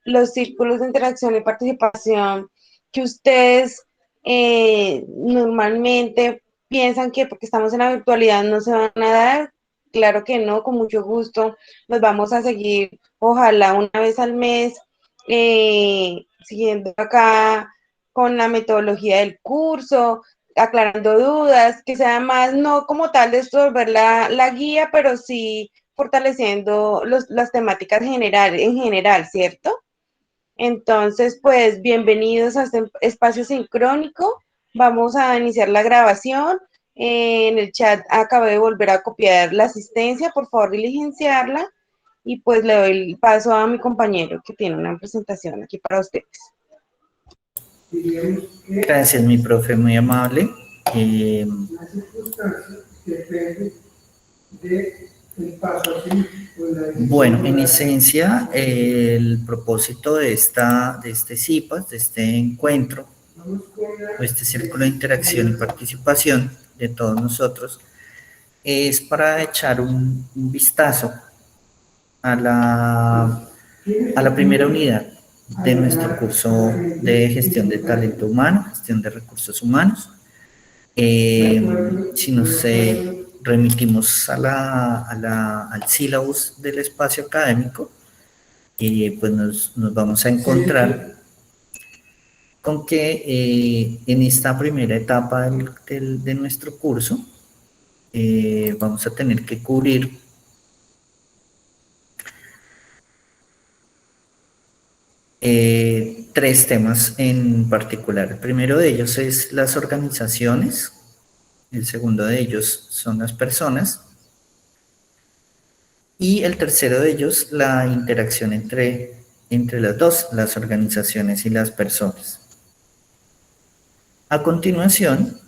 los círculos de interacción y participación que ustedes normalmente piensan que porque estamos en la virtualidad no se van a dar. Claro que no, con mucho gusto los vamos a seguir, ojalá una vez al mes, siguiendo acá con la metodología del curso, aclarando dudas, que sea más, no como tal de resolver la guía, pero sí fortaleciendo las temáticas en general, ¿cierto? Entonces, pues bienvenidos a este espacio sincrónico. Vamos a iniciar la grabación. En el chat acabo de volver a copiar la asistencia, por favor diligenciarla. Y pues le doy el paso a mi compañero que tiene una presentación aquí para ustedes. Gracias, mi profe, muy amable. Bueno, en esencia, el propósito de este CIPAS, de este encuentro, o este círculo de interacción y participación de todos nosotros, es para echar un vistazo a la primera unidad de nuestro curso de gestión de talento humano, gestión de recursos humanos. Si nos remitimos al sílabus del espacio académico, pues nos vamos a encontrar con que en esta primera etapa de nuestro curso vamos a tener que cubrir tres temas en particular. El primero de ellos es las organizaciones, el segundo de ellos son las personas y el tercero de ellos la interacción entre las dos, las organizaciones y las personas. A continuación,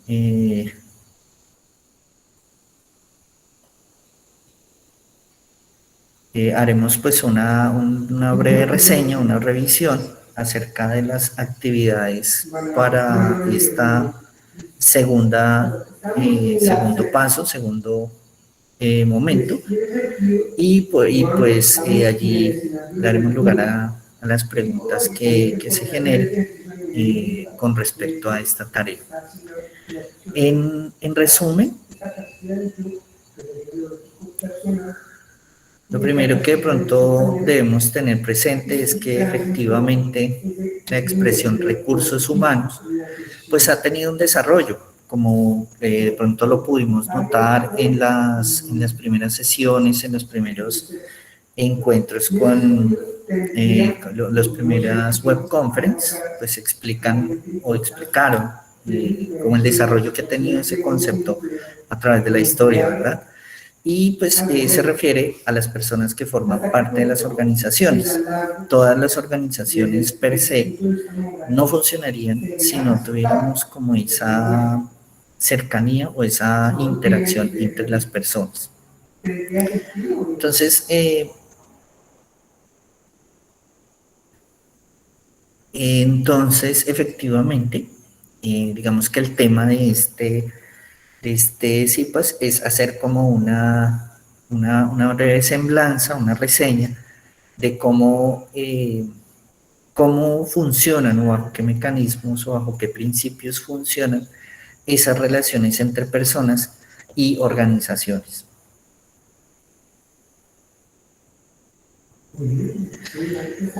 haremos pues una breve reseña, una revisión acerca de las actividades para esta segundo paso, segundo momento, y pues allí daremos lugar a las preguntas que se generen con respecto a esta tarea. En resumen, lo primero que de pronto debemos tener presente es que efectivamente la expresión recursos humanos pues ha tenido un desarrollo, como de pronto lo pudimos notar en las primeras sesiones, en los primeros encuentros con las primeras web conferences, pues explican o explicaron como el desarrollo que ha tenido ese concepto a través de la historia, ¿verdad? Y pues se refiere a las personas que forman parte de las organizaciones. Todas las organizaciones per se no funcionarían si no tuviéramos como esa cercanía o esa interacción entre las personas. Entonces, efectivamente, digamos que el tema de este CIPAS es hacer como una breve semblanza, una reseña de cómo funcionan o bajo qué mecanismos o bajo qué principios funcionan esas relaciones entre personas y organizaciones.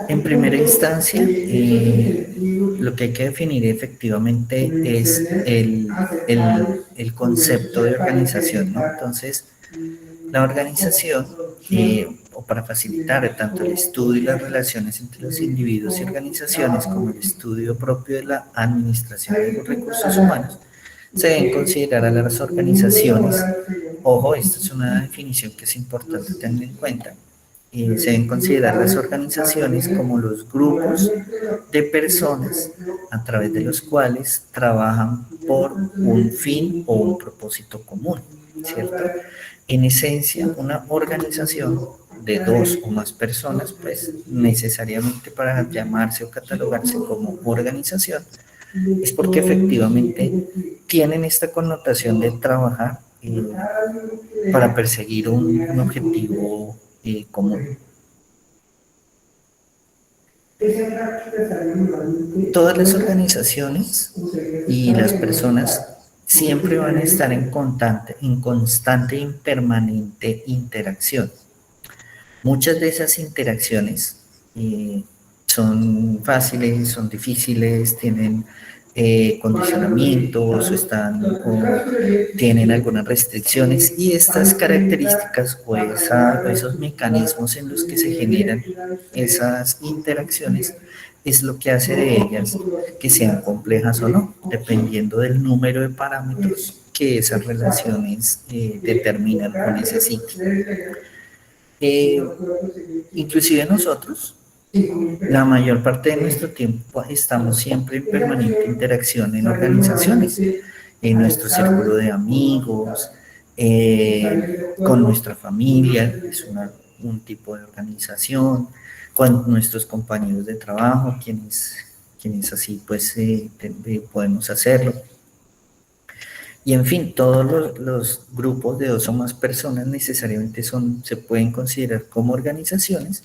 En primera instancia, lo que hay que definir efectivamente es el concepto de organización, ¿no? Entonces, la organización, o para facilitar tanto el estudio y las relaciones entre los individuos y organizaciones como el estudio propio de la administración de los recursos humanos, se deben considerar a las organizaciones, ojo, esta es una definición que es importante tener en cuenta, se deben considerar las organizaciones como los grupos de personas a través de los cuales trabajan por un fin o un propósito común, ¿cierto? En esencia, una organización de dos o más personas, pues necesariamente para llamarse o catalogarse como organización, es porque efectivamente tienen esta connotación de trabajar para perseguir un objetivo común. Todas las organizaciones y las personas siempre van a estar en constante y permanente interacción. Muchas de esas interacciones son fáciles, son difíciles, tienen condicionamientos o tienen algunas restricciones, y estas características o esos mecanismos en los que se generan esas interacciones es lo que hace de ellas que sean complejas o no, dependiendo del número de parámetros que esas relaciones determinan o necesitan. Inclusive nosotros, la mayor parte de nuestro tiempo estamos siempre en permanente interacción en organizaciones, en nuestro círculo de amigos, con nuestra familia, es un tipo de organización, con nuestros compañeros de trabajo, quienes así pues podemos hacerlo. Y en fin, todos los grupos de dos o más personas necesariamente se pueden considerar como organizaciones,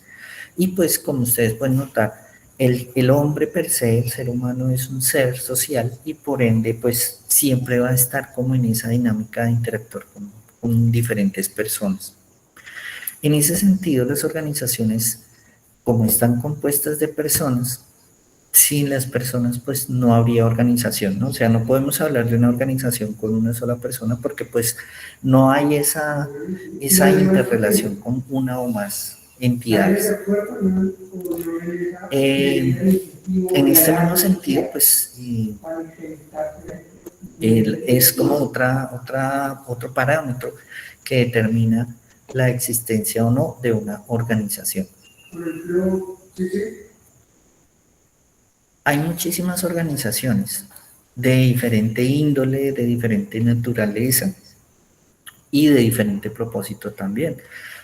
y pues como ustedes pueden notar, el hombre per se, el ser humano es un ser social, y por ende pues siempre va a estar como en esa dinámica de interactuar con diferentes personas. En ese sentido, las organizaciones, como están compuestas de personas, sin las personas pues no habría organización, ¿no? O sea, no podemos hablar de una organización con una sola persona porque pues no hay esa interrelación con una o más entidades. En este mismo sentido, pues es como otro parámetro que determina la existencia o no de una organización. Hay muchísimas organizaciones de diferente índole, de diferente naturaleza y de diferente propósito también.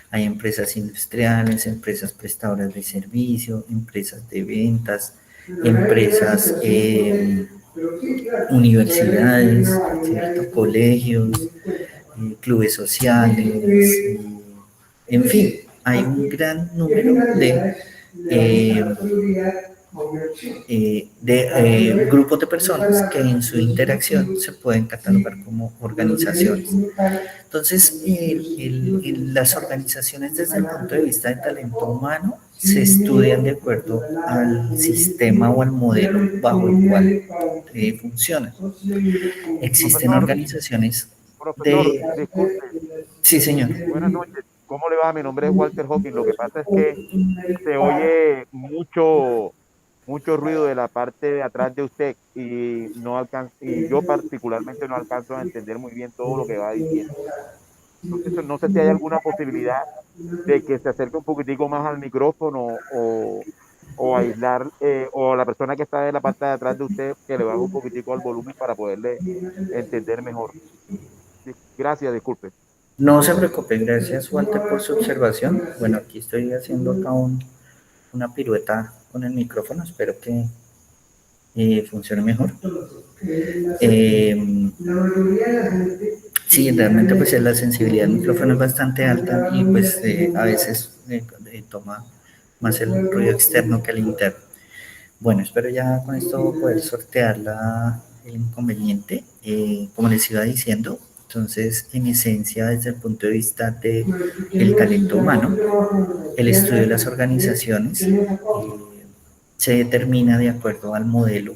Hay empresas industriales, empresas prestadoras de servicio, empresas de ventas, empresas, universidades, ¿cierto? Colegios, clubes sociales, en fin, hay un gran número de grupos de personas que en su interacción se pueden catalogar como organizaciones. Entonces, las organizaciones desde el punto de vista de talento humano se estudian de acuerdo al sistema o al modelo bajo el cual funcionan. Existen Profesor, organizaciones profesor, de... disculpe, Sí, señor. buenas noches. ¿Cómo le va? Mi nombre es Walter Hawking. Lo que pasa es que se oye mucho ruido de la parte de atrás de usted y y yo particularmente no alcanzo a entender muy bien todo lo que va diciendo. Entonces, no sé si hay alguna posibilidad de que se acerque un poquitico más al micrófono o aislar, o la persona que está de la parte de atrás de usted que le baje un poquitico al volumen para poderle entender mejor. Sí, gracias, disculpe. No se preocupe, gracias Walter por su observación. Bueno, aquí estoy haciendo acá una pirueta con el micrófono, espero que funcione mejor. Sí, realmente pues la sensibilidad del micrófono es bastante alta y pues a veces toma más el ruido externo que el interno. Bueno, espero ya con esto poder sortear el inconveniente. Como les iba diciendo, entonces, en esencia, desde el punto de vista del talento humano, el estudio de las organizaciones se determina de acuerdo al modelo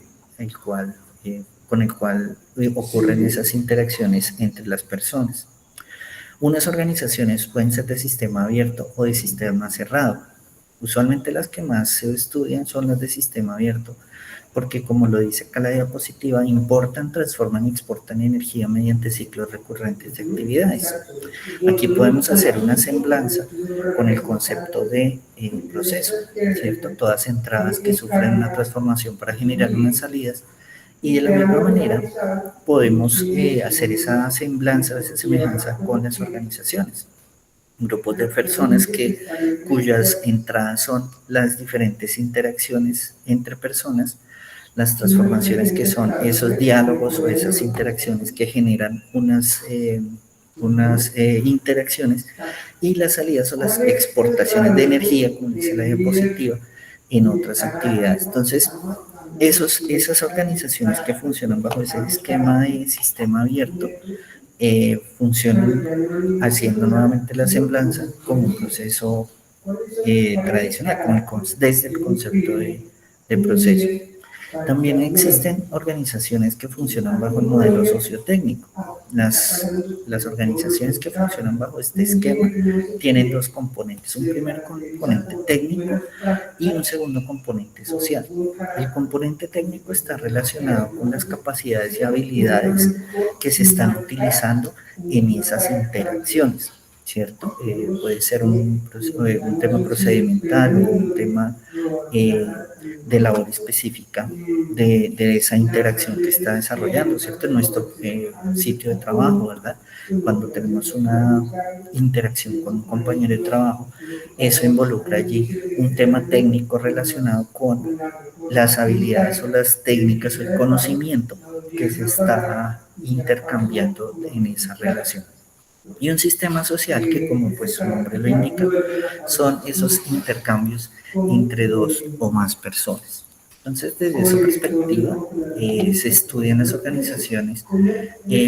con el cual ocurren esas interacciones entre las personas. Unas organizaciones pueden ser de sistema abierto o de sistema cerrado. Usualmente las que más se estudian son las de sistema abierto, porque como lo dice acá la diapositiva, importan, transforman y exportan energía mediante ciclos recurrentes de actividades. Aquí podemos hacer una semblanza con el concepto de proceso, ¿cierto? Todas entradas que sufren una transformación para generar unas salidas, y de la misma manera podemos hacer esa semblanza, esa semejanza con las organizaciones. Grupos de personas cuyas entradas son las diferentes interacciones entre personas, las transformaciones que son esos diálogos o esas interacciones que generan unas interacciones, y las salidas o las exportaciones de energía, como dice la diapositiva, en otras actividades. Entonces, esas organizaciones que funcionan bajo ese esquema de sistema abierto funcionan haciendo nuevamente la semblanza como un proceso tradicional, desde el concepto de proceso. También existen organizaciones que funcionan bajo el modelo sociotécnico. Las organizaciones que funcionan bajo este esquema tienen dos componentes, un primer componente técnico y un segundo componente social. El componente técnico está relacionado con las capacidades y habilidades que se están utilizando en esas interacciones, ¿cierto? Puede ser un tema procedimental o un tema de labor específica de esa interacción que está desarrollando, ¿cierto? En nuestro sitio de trabajo, ¿verdad? Cuando tenemos una interacción con un compañero de trabajo, eso involucra allí un tema técnico relacionado con las habilidades o las técnicas o el conocimiento que se está intercambiando en esa relación. Y un sistema social que, como pues su nombre lo indica, son esos intercambios entre dos o más personas. Entonces, desde esa perspectiva, se estudian las organizaciones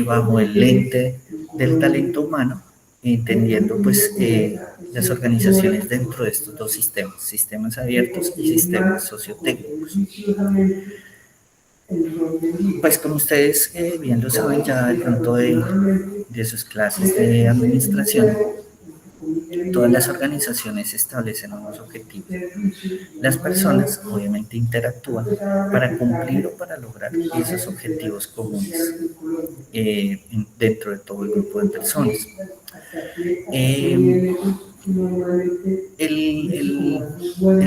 bajo el lente del talento humano, entendiendo pues las organizaciones dentro de estos dos sistemas, sistemas abiertos y sistemas sociotécnicos. Pues como ustedes bien lo saben ya de pronto de sus clases de administración, todas las organizaciones establecen unos objetivos. Las personas obviamente interactúan para cumplir o para lograr esos objetivos comunes dentro de todo el grupo de personas.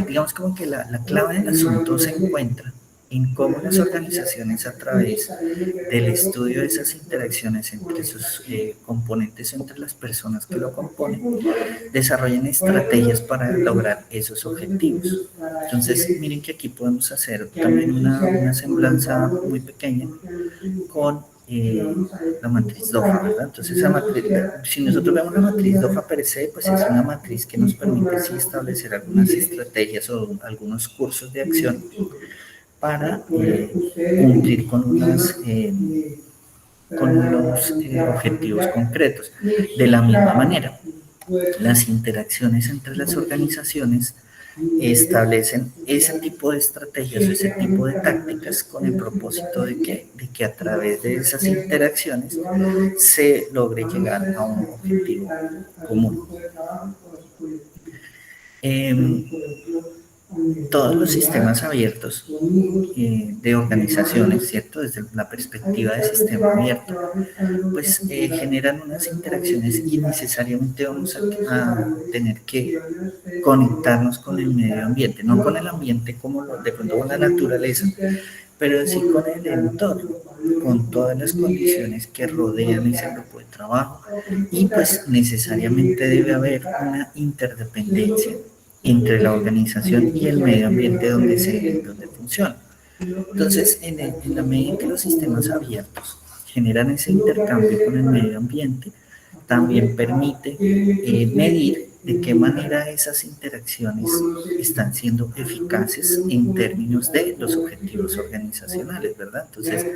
Digamos como que la clave del asunto se encuentra en cómo las organizaciones, a través del estudio de esas interacciones entre sus componentes, entre las personas que lo componen, desarrollan estrategias para lograr esos objetivos. Entonces, miren que aquí podemos hacer también una semblanza muy pequeña con la matriz DOFA, ¿verdad? Entonces, esa matriz, si nosotros vemos la matriz DOFA per se, pues es una matriz que nos permite sí establecer algunas estrategias o algunos cursos de acción para cumplir con unos objetivos concretos. De la misma manera, las interacciones entre las organizaciones establecen ese tipo de estrategias o ese tipo de tácticas con el propósito de que a través de esas interacciones se logre llegar a un objetivo común. Todos los sistemas abiertos de organizaciones, ¿cierto? Desde la perspectiva de sistema abierto, pues generan unas interacciones y necesariamente vamos a tener que conectarnos con el medio ambiente, no con el ambiente como de pronto con la naturaleza, pero sí con el entorno, con todas las condiciones que rodean ese grupo de trabajo y pues necesariamente debe haber una interdependencia entre la organización y el medio ambiente donde funciona. Entonces, en la medida en que los sistemas abiertos generan ese intercambio con el medio ambiente, también permite medir de qué manera esas interacciones están siendo eficaces en términos de los objetivos organizacionales, ¿verdad? Entonces,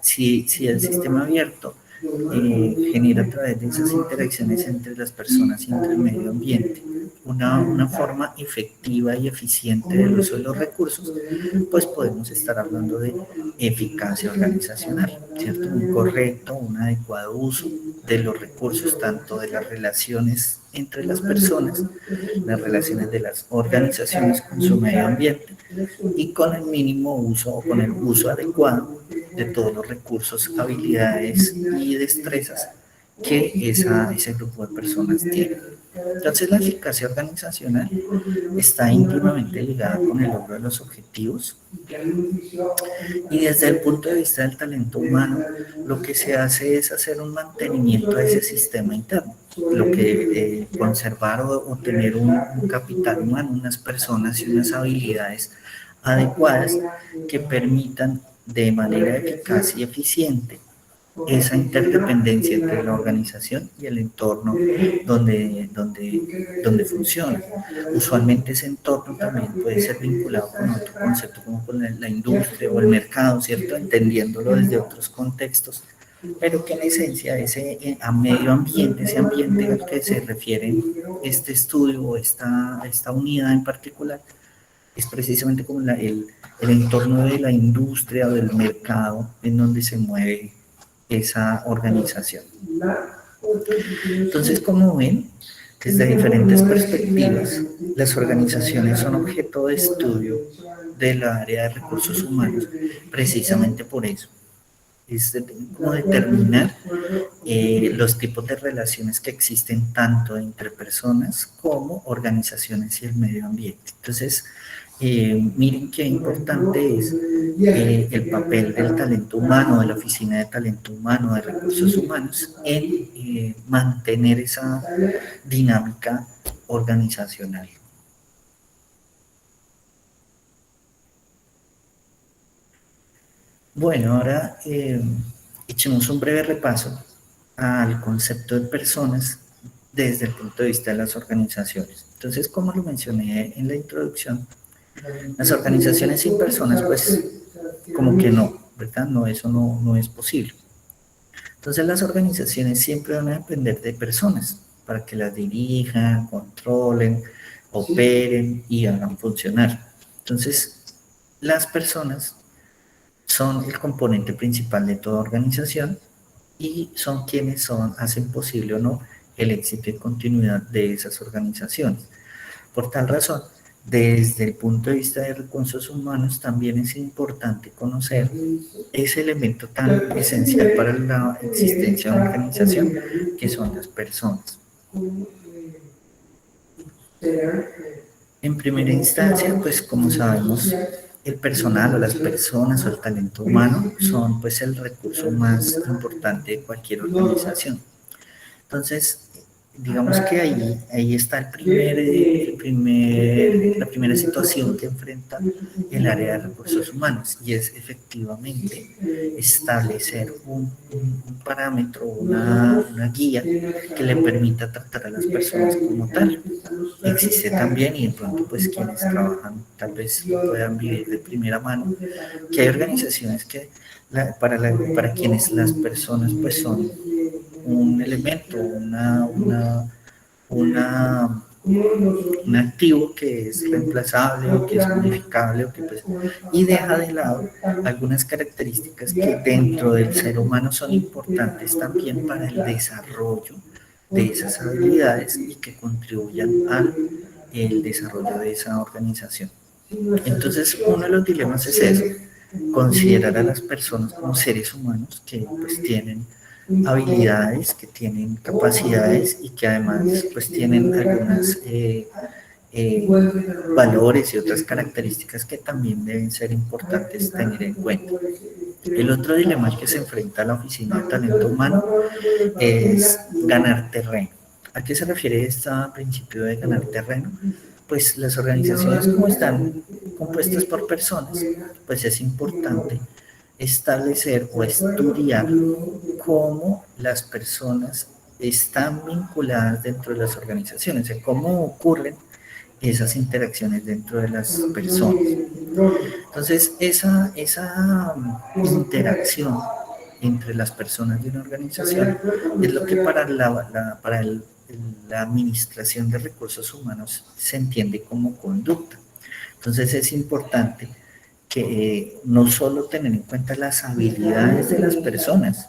si el sistema abierto genera a través de esas interacciones entre las personas y entre el medio ambiente una forma efectiva y eficiente del uso de los recursos, pues podemos estar hablando de eficacia organizacional, ¿cierto? Un correcto, un adecuado uso de los recursos, tanto de las relaciones entre las personas, las relaciones de las organizaciones con su medio ambiente y con el mínimo uso o con el uso adecuado de todos los recursos, habilidades y destrezas que ese grupo de personas tiene. Entonces, la eficacia organizacional está íntimamente ligada con el logro de los objetivos y desde el punto de vista del talento humano, lo que se hace es hacer un mantenimiento de ese sistema interno, lo que conservar o tener un capital humano, unas personas y unas habilidades adecuadas que permitan de manera eficaz y eficiente esa interdependencia entre la organización y el entorno donde funciona. Usualmente ese entorno también puede ser vinculado con otro concepto como con la industria o el mercado, ¿cierto? Entendiéndolo desde otros contextos, pero que en esencia a medio ambiente, ese ambiente al que se refiere este estudio o esta unidad en particular, es precisamente como el entorno de la industria o del mercado en donde se mueve esa organización. Entonces, como ven, desde diferentes perspectivas, las organizaciones son objeto de estudio del área de recursos humanos, precisamente por eso. Es como determinar los tipos de relaciones que existen tanto entre personas como organizaciones y el medio ambiente. Entonces, miren qué importante es el papel del talento humano, de la Oficina de Talento Humano, de Recursos Humanos, en mantener esa dinámica organizacional. Bueno, ahora echemos un breve repaso al concepto de personas desde el punto de vista de las organizaciones. Entonces, como lo mencioné en la introducción, las organizaciones sin personas, pues, como que no, ¿verdad? No, eso no es posible. Entonces, las organizaciones siempre van a depender de personas para que las dirijan, controlen, operen y hagan funcionar. Entonces, las personas son el componente principal de toda organización y son quienes hacen posible o no el éxito y continuidad de esas organizaciones. Por tal razón, desde el punto de vista de recursos humanos, también es importante conocer ese elemento tan esencial para la existencia de una organización, que son las personas. En primera instancia, pues como sabemos, el personal o las personas o el talento humano son pues el recurso más importante de cualquier organización. Entonces, digamos que ahí está la primera situación que enfrenta el área de recursos humanos, y es efectivamente establecer un parámetro, una guía que le permita tratar a las personas como tal. Existe también, y de pronto pues quienes trabajan tal vez puedan vivir de primera mano, que hay organizaciones que para quienes las personas pues son un elemento, un activo que es reemplazable o que es modificable, y deja de lado algunas características que dentro del ser humano son importantes también para el desarrollo de esas habilidades y que contribuyan al desarrollo de esa organización. Entonces, uno de los dilemas es eso: considerar a las personas como seres humanos que pues tienen habilidades, que tienen capacidades y que además pues tienen algunas valores y otras características que también deben ser importantes tener en cuenta. El otro dilema al que se enfrenta la Oficina de Talento Humano es ganar terreno. ¿A qué se refiere este principio de ganar terreno? Pues las organizaciones, como están compuestas por personas, pues es importante establecer o estudiar cómo las personas están vinculadas dentro de las organizaciones, o cómo ocurren esas interacciones dentro de las personas. Entonces, esa interacción entre las personas de una organización es lo que para la administración de recursos humanos se entiende como conducta. Entonces, es importante que no solo tener en cuenta las habilidades de las personas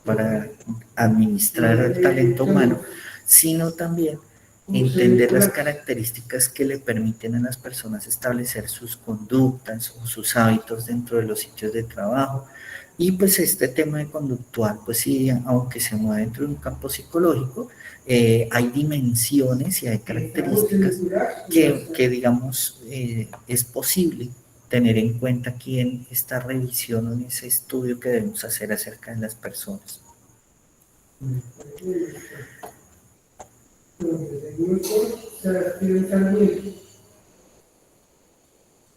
para administrar el talento humano, sino también entender las características que le permiten a las personas establecer sus conductas o sus hábitos dentro de los sitios de trabajo. Y pues este tema de conductual, pues sí, aunque se mueve dentro de un campo psicológico, hay dimensiones y hay características que digamos, es posible tener en cuenta aquí en esta revisión o en ese estudio que debemos hacer acerca de las personas.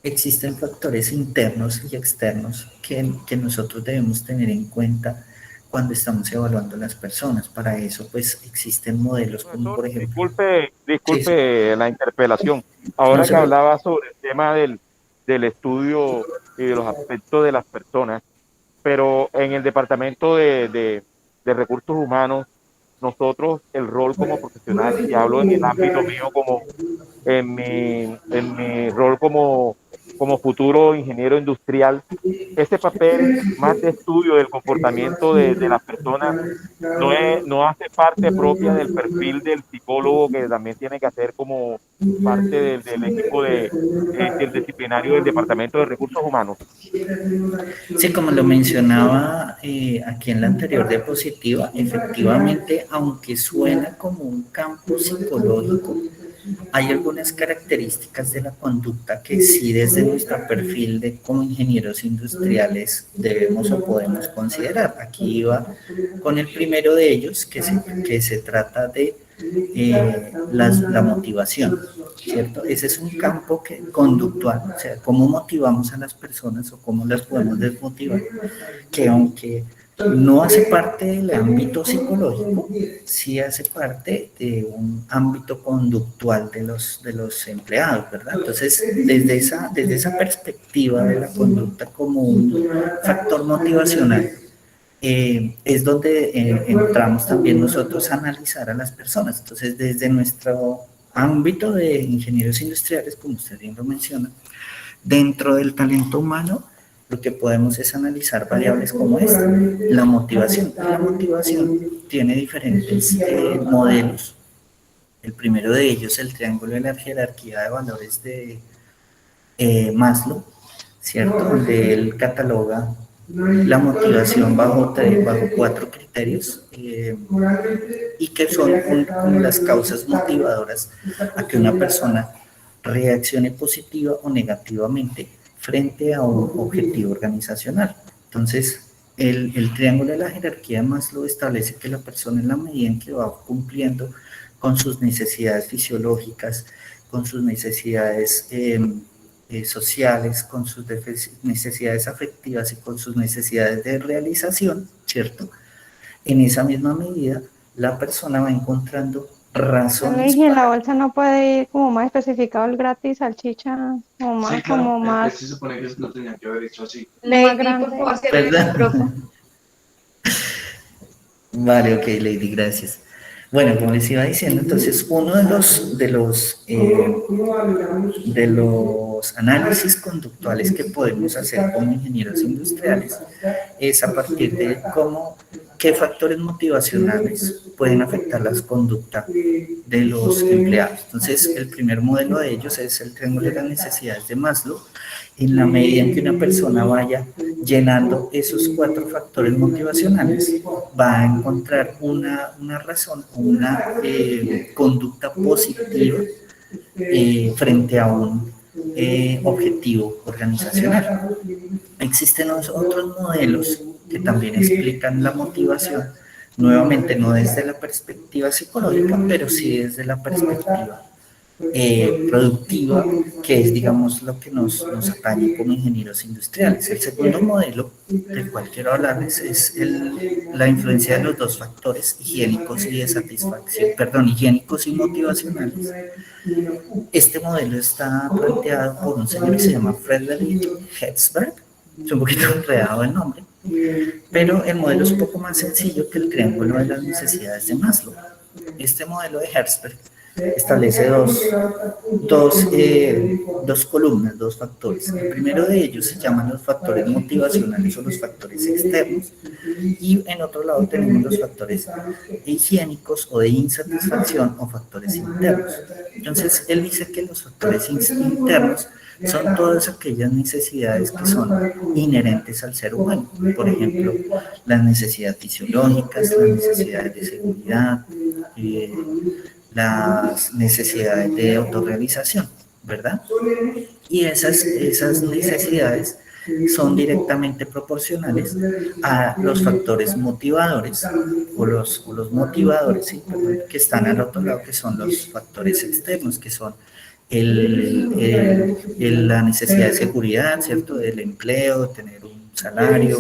Existen factores internos y externos que nosotros debemos tener en cuenta cuando estamos evaluando a las personas. Para eso, pues, existen modelos como, por Profesor, ejemplo... Sí, sí, disculpe la interpelación. no Ahora se que preocupe. hablaba sobre el tema del estudio y de los aspectos de las personas, pero en el departamento de recursos humanos, nosotros, el rol como profesional, y hablo en el ámbito mío como en mi rol como futuro ingeniero industrial, ese papel más de estudio del comportamiento de las personas no hace parte propia del perfil del psicólogo, que también tiene que hacer como parte del equipo del disciplinario del Departamento de Recursos Humanos. Sí, como lo mencionaba aquí en la anterior diapositiva, efectivamente, aunque suena como un campo psicológico, hay algunas características de la conducta que sí desde nuestro perfil de como ingenieros industriales debemos o podemos considerar. Aquí iba con el primero de ellos, que se trata de la motivación, ¿cierto? Ese es un campo conductual, o sea, cómo motivamos a las personas o cómo las podemos desmotivar, que aunque no hace parte del ámbito psicológico, sí hace parte de un ámbito conductual de los empleados, ¿verdad? Entonces, desde esa perspectiva de la conducta como un factor motivacional, es donde entramos también nosotros a analizar a las personas. Entonces, desde nuestro ámbito de ingenieros industriales, como usted bien lo menciona, dentro del talento humano, lo que podemos es analizar variables como esta, la motivación. La motivación tiene diferentes modelos. El primero de ellos, el triángulo de la jerarquía de valores de Maslow, ¿cierto? Donde él cataloga la motivación bajo 4 criterios y que son como las causas motivadoras a que una persona reaccione positiva o negativamente frente a un objetivo organizacional. Entonces, el triángulo de la jerarquía de Maslow establece que la persona, en la medida en que va cumpliendo con sus necesidades fisiológicas, con sus necesidades sociales, con sus necesidades afectivas y con sus necesidades de realización, ¿cierto? En esa misma medida, la persona va encontrando razones Y en la para... bolsa no puede ir como más especificado el gratis, salchicha, como más, Sí, claro, como más, se supone que lo tenía que haber hecho así. más Lady, por grande. favor, cierra el ¿Verdad? micrófono. Vale, ok, Lady, gracias. Bueno, como les iba diciendo, entonces uno de los análisis conductuales que podemos hacer como ingenieros industriales es a partir de qué factores motivacionales pueden afectar las conductas de los empleados. Entonces, el primer modelo de ellos es el triángulo de las necesidades de Maslow. En la medida en que una persona vaya llenando esos 4 factores motivacionales, va a encontrar una razón, una conducta positiva frente a un objetivo organizacional. Existen otros modelos que también explican la motivación, nuevamente no desde la perspectiva psicológica, pero sí desde la perspectiva productiva, que es, digamos, lo que nos atañe como ingenieros industriales. El segundo modelo del cual quiero hablarles es la influencia de los 2 factores higiénicos y de satisfacción, perdón, higiénicos y motivacionales. Este modelo está planteado por un señor que se llama Frederick Herzberg, es un poquito enredado el nombre, pero el modelo es un poco más sencillo que el triángulo de las necesidades de Maslow. Este modelo de Herzberg establece dos columnas, 2 factores. El primero de ellos se llaman los factores motivacionales o los factores externos, y en otro lado tenemos los factores higiénicos o de insatisfacción o factores internos. Entonces, él dice que los factores internos son todas aquellas necesidades que son inherentes al ser humano. Por ejemplo, las necesidades fisiológicas, las necesidades de seguridad, las necesidades de autorrealización, ¿verdad? Y esas necesidades son directamente proporcionales a los factores motivadores o los motivadores, ¿sí? Que están al otro lado, que son los factores externos, que son la necesidad de seguridad, ¿cierto? Del empleo, de tener un salario,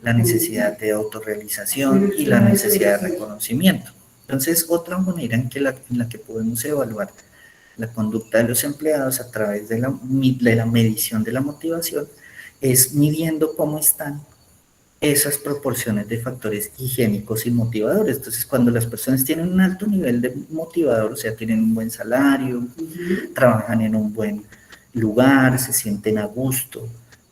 la necesidad de autorrealización y la necesidad de reconocimiento. Entonces, otra manera en la que podemos evaluar la conducta de los empleados a través de la medición de la motivación es midiendo cómo están esas proporciones de factores higiénicos y motivadores. Entonces, cuando las personas tienen un alto nivel de motivador, o sea, tienen un buen salario, trabajan en un buen lugar, se sienten a gusto,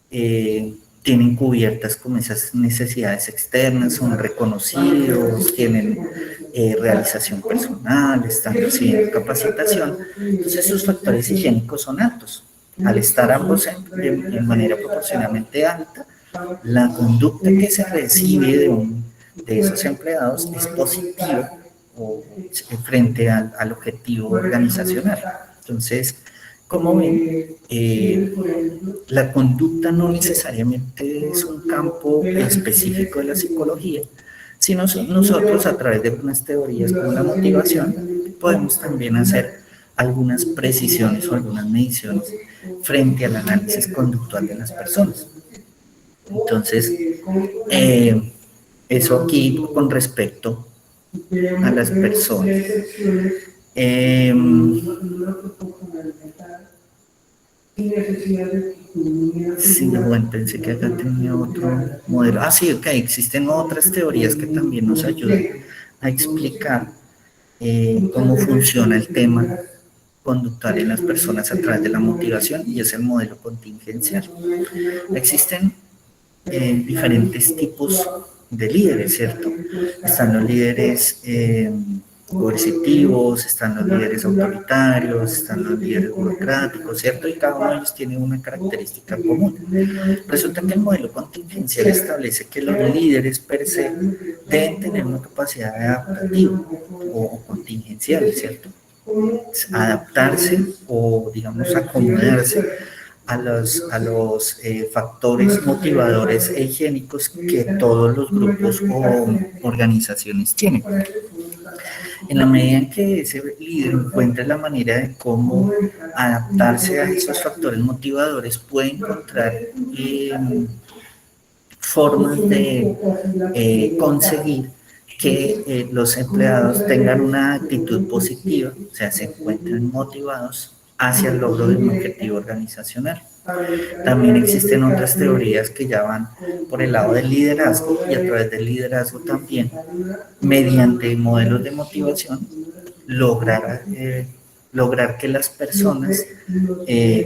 tienen cubiertas con esas necesidades externas, son reconocidos, tienen realización personal, están recibiendo capacitación. Entonces, sus factores higiénicos son altos. Al estar ambos en manera proporcionalmente alta, la conducta que se recibe de esos empleados es positiva frente al objetivo organizacional. Entonces, como ven, la conducta no necesariamente es un campo específico de la psicología, sino nosotros a través de unas teorías como la motivación podemos también hacer algunas precisiones o algunas mediciones frente al análisis conductual de las personas. Entonces, eso aquí con respecto a las personas. Sí, bueno, pensé que acá tenía otro modelo. Ah, sí, ok, existen otras teorías que también nos ayudan a explicar cómo funciona el tema conductual en las personas a través de la motivación, y es el modelo contingencial. Existen diferentes tipos de líderes, ¿cierto? Están los líderes coercitivos, están los líderes autoritarios, están los líderes burocráticos, ¿cierto? Y cada uno de ellos tiene una característica común. Resulta que el modelo contingencial establece que los líderes per se deben tener una capacidad adaptativa o contingencial, ¿cierto? Adaptarse o, digamos, acomodarse a los factores motivadores e higiénicos que todos los grupos o organizaciones tienen. En la medida en que ese líder encuentre la manera de cómo adaptarse a esos factores motivadores, puede encontrar formas de conseguir que los empleados tengan una actitud positiva, o sea, se encuentren motivados hacia el logro de un objetivo organizacional. También existen otras teorías que ya van por el lado del liderazgo, y a través del liderazgo también, mediante modelos de motivación, lograr que las personas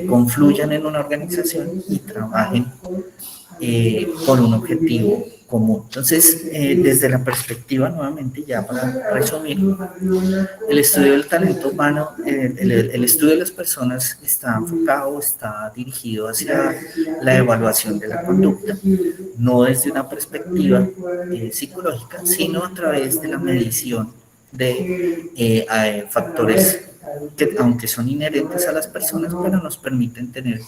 confluyan en una organización y trabajen por un objetivo común. Entonces, desde la perspectiva, nuevamente, ya para resumir, el estudio del talento humano, el estudio de las personas está enfocado, está dirigido hacia la evaluación de la conducta, no desde una perspectiva psicológica, sino a través de la medición de factores que, aunque son inherentes a las personas, pero nos permiten tener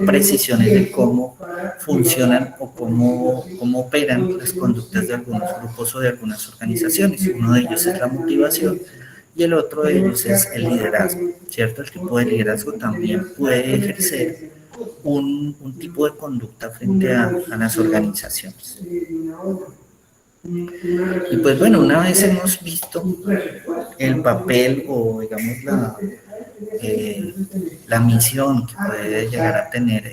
precisiones de cómo funcionan o cómo operan las conductas de algunos grupos o de algunas organizaciones. Uno de ellos es la motivación y el otro de ellos es el liderazgo, ¿cierto? El tipo de liderazgo también puede ejercer un tipo de conducta frente a las organizaciones. Y pues bueno, una vez hemos visto el papel o digamos la misión que puede llegar a tener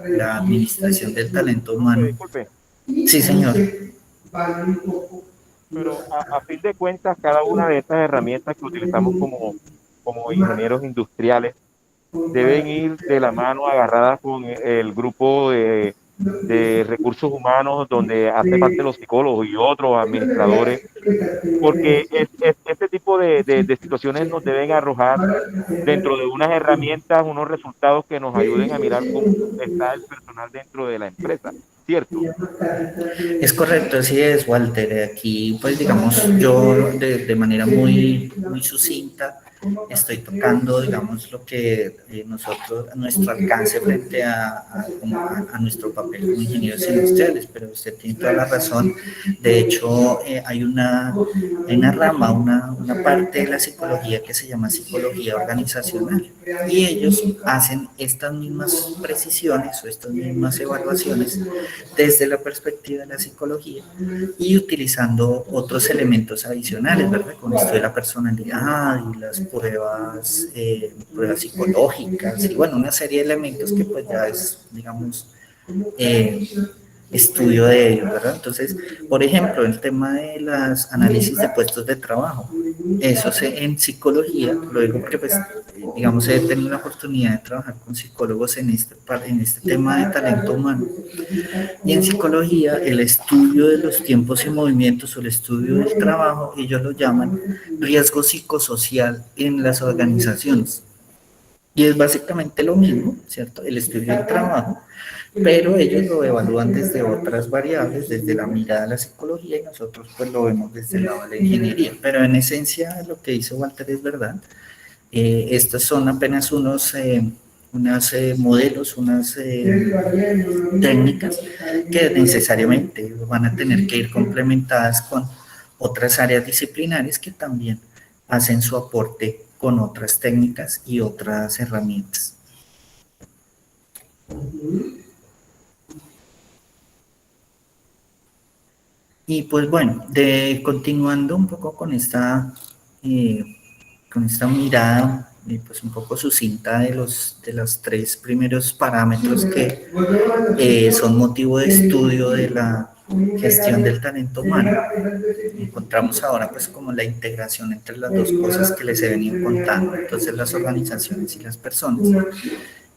la administración del talento humano. Disculpe. Sí, señor. Pero a fin de cuentas, cada una de estas herramientas que utilizamos como ingenieros industriales deben ir de la mano agarradas con el grupo de recursos humanos, donde hace parte los psicólogos y otros administradores, porque este tipo de situaciones nos deben arrojar dentro de unas herramientas, unos resultados que nos ayuden a mirar cómo está el personal dentro de la empresa, ¿cierto? Es correcto, así es, Walter. Aquí, pues digamos, yo de manera muy sucinta estoy tocando, digamos, lo que nuestro alcance frente a nuestro papel como ingenieros industriales, pero usted tiene toda la razón. De hecho, hay una rama, una parte de la psicología que se llama psicología organizacional, y ellos hacen estas mismas precisiones o estas mismas evaluaciones desde la perspectiva de la psicología y utilizando otros elementos adicionales, ¿verdad? Con esto de la personalidad y las pruebas psicológicas y bueno, una serie de elementos que pues ya es, digamos, eh, estudio de ellos, ¿verdad? Entonces, por ejemplo, el tema de los análisis de puestos de trabajo, eso en psicología, luego que pues, digamos, he tenido la oportunidad de trabajar con psicólogos en este tema de talento humano, y en psicología el estudio de los tiempos y movimientos o el estudio del trabajo, ellos lo llaman riesgo psicosocial en las organizaciones. Y es básicamente lo mismo, ¿cierto? El estudio del trabajo, pero ellos lo evalúan desde otras variables, desde la mirada de la psicología, y nosotros pues lo vemos desde el lado de la ingeniería. Pero en esencia lo que dice Walter es verdad. Estos son apenas unos modelos, unas técnicas que necesariamente van a tener que ir complementadas con otras áreas disciplinares que también hacen su aporte con otras técnicas y otras herramientas. Y pues bueno, continuando un poco con esta mirada pues un poco sucinta de los tres primeros parámetros que son motivo de estudio de la gestión del talento humano, encontramos ahora pues como la integración entre las dos cosas que les he venido contando, entonces las organizaciones y las personas.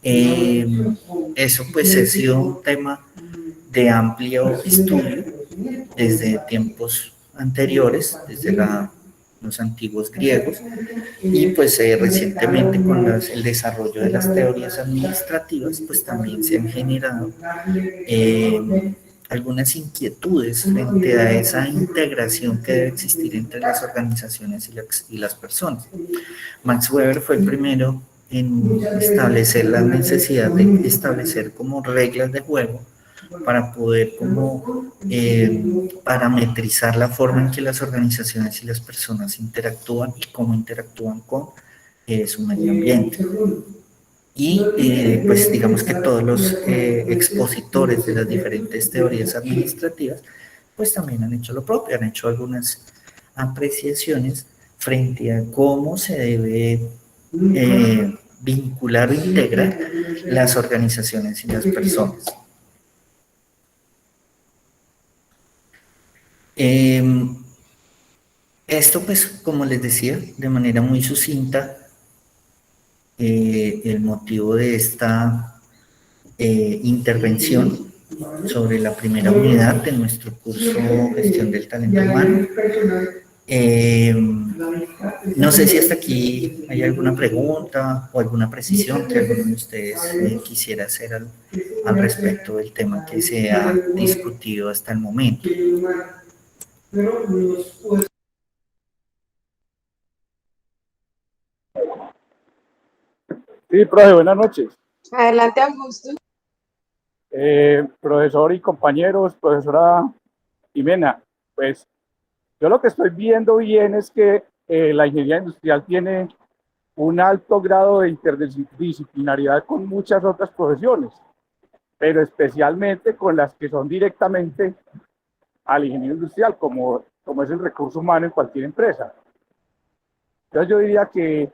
Eso pues ha sido un tema de amplio estudio desde tiempos anteriores, desde los antiguos griegos, y pues recientemente con el desarrollo de las teorías administrativas, pues también se han generado algunas inquietudes frente a esa integración que debe existir entre las organizaciones y las personas. Max Weber fue el primero en establecer la necesidad de establecer como reglas de juego para poder como parametrizar la forma en que las organizaciones y las personas interactúan y cómo interactúan con su medio ambiente. Y pues digamos que todos los expositores de las diferentes teorías administrativas pues también han hecho lo propio, han hecho algunas apreciaciones frente a cómo se debe vincular o integrar las organizaciones y las personas. Esto pues como les decía de manera muy sucinta, el motivo de esta intervención sobre la primera unidad de nuestro curso Gestión del Talento Humano. No sé si hasta aquí hay alguna pregunta o alguna precisión que alguno de ustedes quisiera hacer al respecto del tema que se ha discutido hasta el momento. Sí, profe, buenas noches. Adelante, Augusto. Profesor y compañeros, profesora Jimena, pues yo lo que estoy viendo bien es que la ingeniería industrial tiene un alto grado de interdisciplinaridad con muchas otras profesiones, pero especialmente con las que son directamente al ingeniero industrial, como es el recurso humano en cualquier empresa. Entonces yo diría que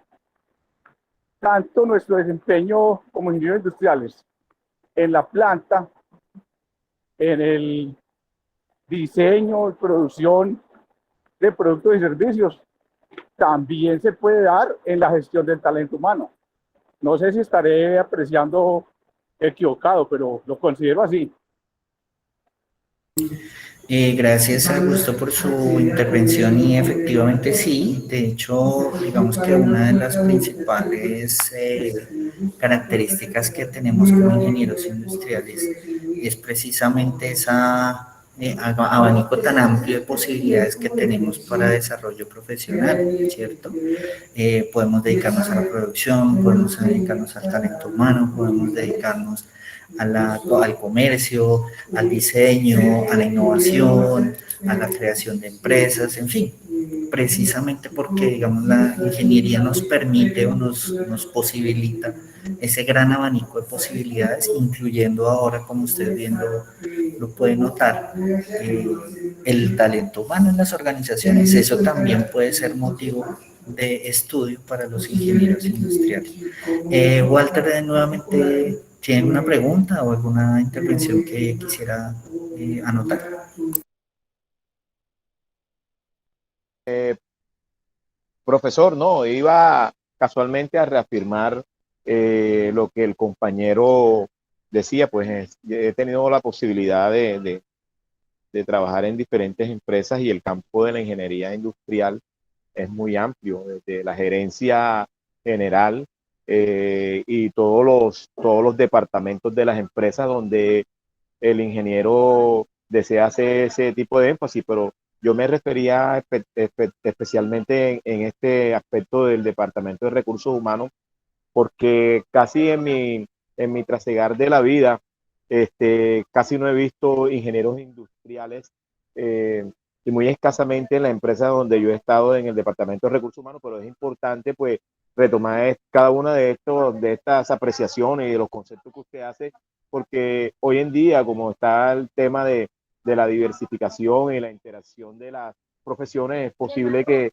tanto nuestro desempeño como ingenieros industriales en la planta, en el diseño y producción de productos y servicios, también se puede dar en la gestión del talento humano. No sé si estaré apreciando equivocado, pero lo considero así. Gracias, Augusto, por su intervención y efectivamente sí, de hecho, digamos que una de las principales características que tenemos como ingenieros industriales es precisamente abanico tan amplio de posibilidades que tenemos para desarrollo profesional, ¿cierto? Podemos dedicarnos a la producción, podemos dedicarnos al talento humano, podemos dedicarnos al comercio, al diseño, a la innovación, a la creación de empresas, en fin, precisamente porque, digamos, la ingeniería nos permite o nos posibilita ese gran abanico de posibilidades, incluyendo ahora, como usted bien lo puede notar, el talento humano en las organizaciones. Eso también puede ser motivo de estudio para los ingenieros industriales. Walter, nuevamente, ¿tiene una pregunta o alguna intervención que quisiera anotar? Profesor, no, iba casualmente a reafirmar lo que el compañero decía, pues he tenido la posibilidad de trabajar en diferentes empresas y el campo de la ingeniería industrial es muy amplio, desde la gerencia general y todos los departamentos de las empresas donde el ingeniero desea hacer ese tipo de énfasis, pero yo me refería especialmente en este aspecto del Departamento de Recursos Humanos, porque casi en mi trasegar de la vida, casi no he visto ingenieros industriales y muy escasamente en la empresa donde yo he estado en el Departamento de Recursos Humanos, pero es importante pues retomar cada una de estas apreciaciones y de los conceptos que usted hace, porque hoy en día, como está el tema de la diversificación y la interacción de las profesiones, es posible que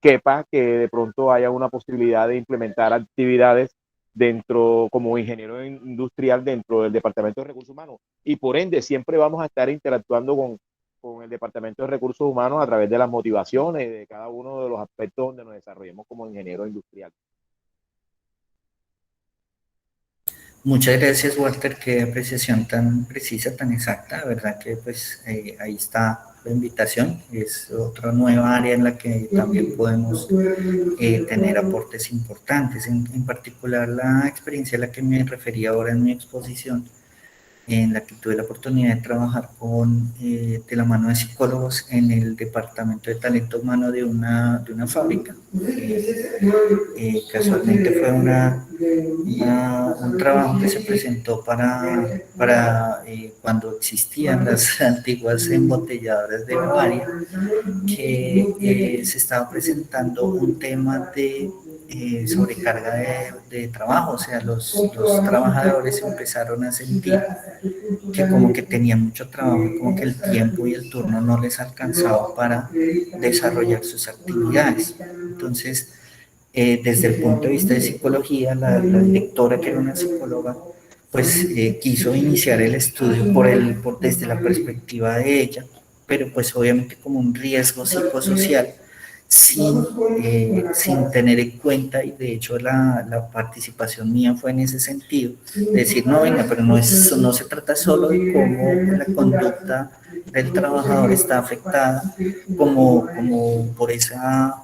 quepa que de pronto haya una posibilidad de implementar actividades dentro, como ingeniero industrial dentro del Departamento de Recursos Humanos. Y por ende, siempre vamos a estar interactuando con el Departamento de Recursos Humanos a través de las motivaciones de cada uno de los aspectos donde nos desarrollemos como ingeniero industrial. Muchas gracias, Walter, qué apreciación tan precisa, tan exacta, verdad que pues ahí está la invitación, es otra nueva área en la que también podemos tener aportes importantes, en particular la experiencia a la que me refería ahora en mi exposición, en la que tuve la oportunidad de trabajar de la mano de psicólogos en el departamento de talento humano de una fábrica. Casualmente fue un trabajo que se presentó para cuando existían las antiguas embotelladoras de Bavaria, que se estaba presentando un tema de sobrecarga de trabajo, o sea, los trabajadores empezaron a sentir que como que tenían mucho trabajo, como que el tiempo y el turno no les alcanzaba para desarrollar sus actividades. Entonces, desde el punto de vista de psicología, la directora, que era una psicóloga, pues quiso iniciar el estudio desde la perspectiva de ella, pero pues obviamente como un riesgo psicosocial, sin tener en cuenta, y de hecho la participación mía fue en ese sentido, decir, no, venga, pero no se trata solo de cómo la conducta del trabajador está afectada, como por esa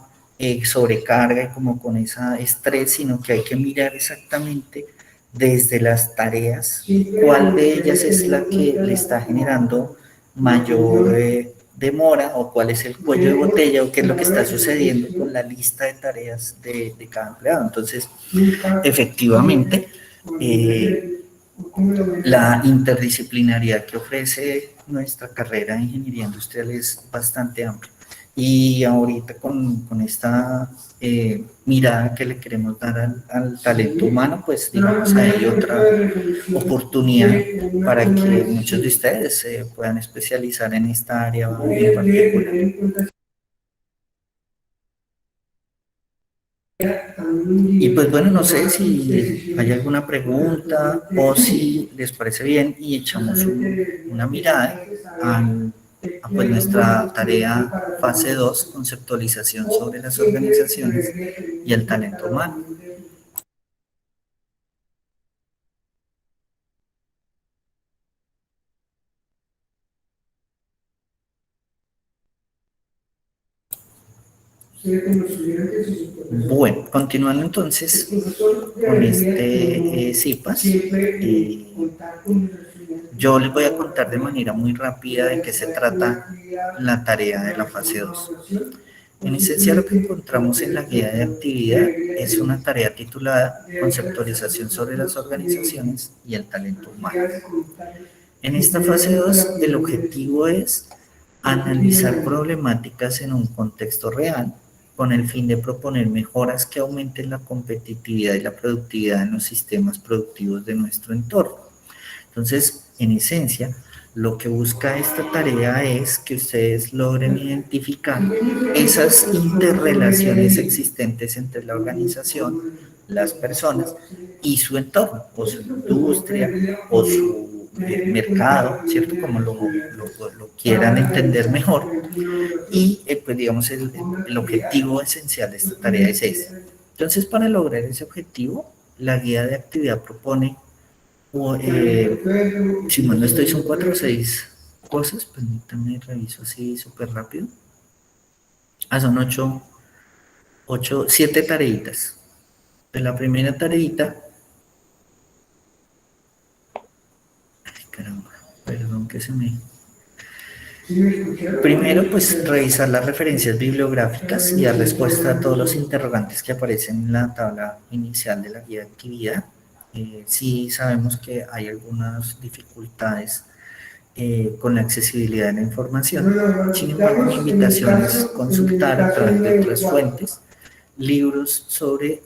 sobrecarga y como con ese estrés, sino que hay que mirar exactamente desde las tareas, cuál de ellas es la que le está generando mayor demora o cuál es el cuello de botella o qué es lo que está sucediendo con la lista de tareas de cada empleado. Entonces, efectivamente, la interdisciplinariedad que ofrece nuestra carrera de ingeniería industrial es bastante amplia. Y ahorita con esta mirada que le queremos dar al talento humano, pues digamos hay otra oportunidad para que muchos de ustedes se puedan especializar en esta área en particular. Y pues bueno, no sé si hay alguna pregunta o si les parece bien y echamos una mirada a pues nuestra tarea fase 2, conceptualización sobre las organizaciones y el talento humano. Bueno, continuando entonces con este CIPAS, yo les voy a contar de manera muy rápida de qué se trata la tarea de la fase 2. En esencia, lo que encontramos en la guía de actividad es una tarea titulada Conceptualización sobre las organizaciones y el talento humano. En esta fase 2, el objetivo es analizar problemáticas en un contexto real con el fin de proponer mejoras que aumenten la competitividad y la productividad en los sistemas productivos de nuestro entorno. Entonces, en esencia, lo que busca esta tarea es que ustedes logren identificar esas interrelaciones existentes entre la organización, las personas y su entorno, o su industria, o su mercado, ¿cierto? Como lo quieran entender mejor. Y, pues, digamos, el objetivo esencial de esta tarea es ese. Entonces, para lograr ese objetivo, la guía de actividad propone si mal no estoy, son 4 o 6 cosas, permítanme reviso así súper rápido. Son 7 tareitas. De la primera tareita, ay caramba, perdón que se me... Primero, pues revisar las referencias bibliográficas y dar respuesta a todos los interrogantes que aparecen en la tabla inicial de la guía de actividad. Sí sabemos que hay algunas dificultades con la accesibilidad de la información. Sin embargo, mi invitación es consultar a través de otras fuentes libros sobre